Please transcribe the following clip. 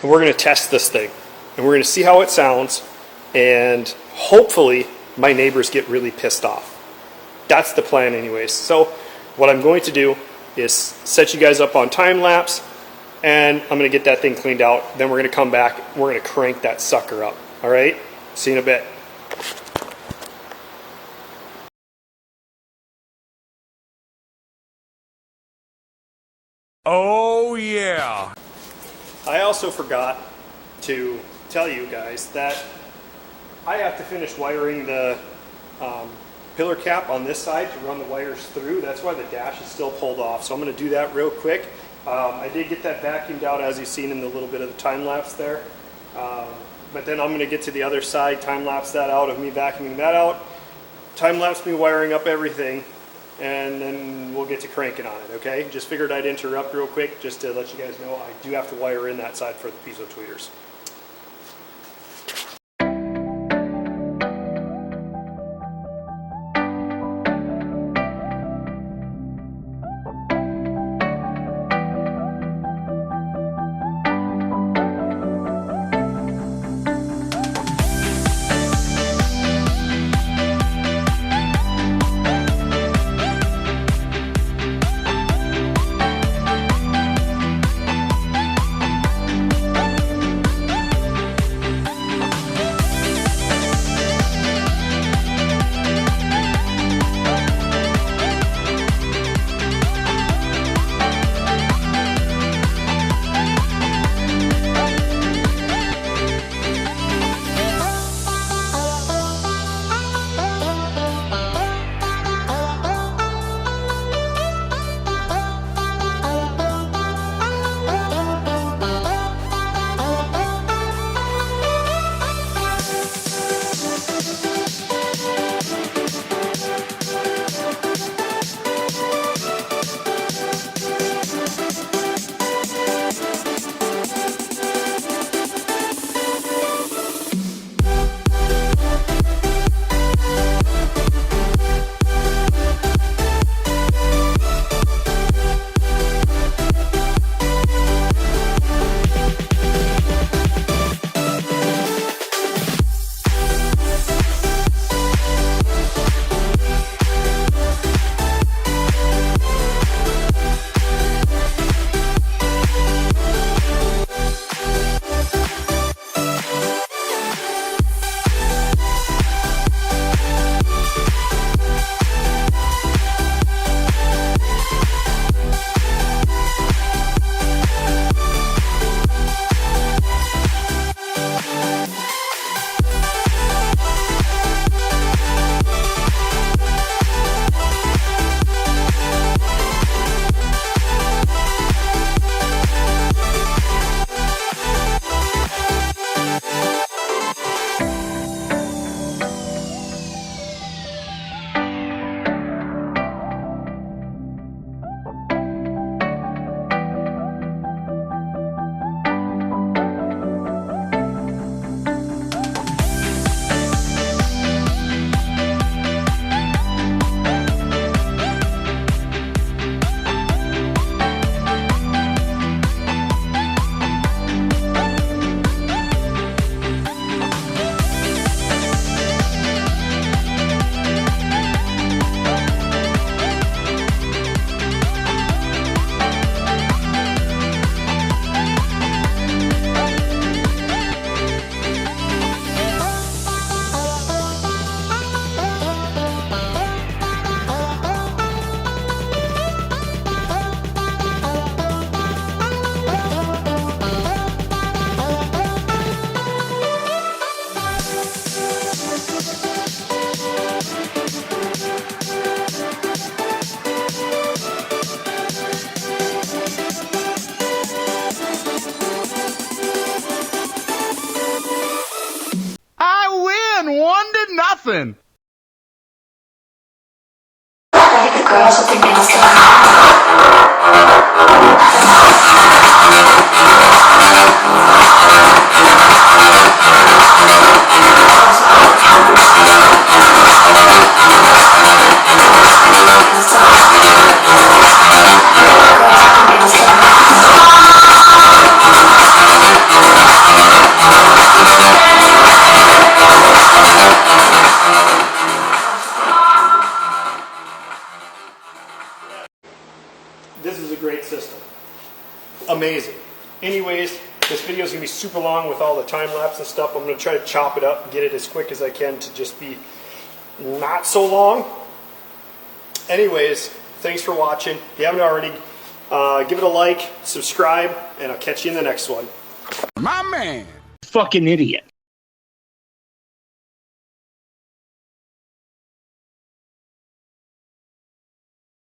and we're going to test this thing. And we're going to see how it sounds, and hopefully my neighbors get really pissed off. That's the plan anyways. So what I'm going to do is set you guys up on time lapse, and I'm going to get that thing cleaned out. Then we're going to come back, we're going to crank that sucker up. All right, see you in a bit. Oh yeah. I also forgot to tell you guys that I have to finish wiring the pillar cap on this side to run the wires through. That's why the dash is still pulled off. So I'm going to do that real quick. I did get that vacuumed out, as you've seen in the little bit of the time lapse there. But then I'm going to get to the other side, time lapse that out of me vacuuming that out, time lapse me wiring up everything, and then we'll get to cranking on it, okay? Just figured I'd interrupt real quick just to let you guys know I do have to wire in that side for the piezo tweeters. nothing. The girls with their nails done. amazing. Anyways, this video is going to be super long with all the time lapse and stuff. I'm going to try to chop it up and get it as quick as I can to just be not so long. Anyways, thanks for watching. If you haven't already, give it a like, subscribe, and I'll catch you in the next one. My man. Fucking idiot.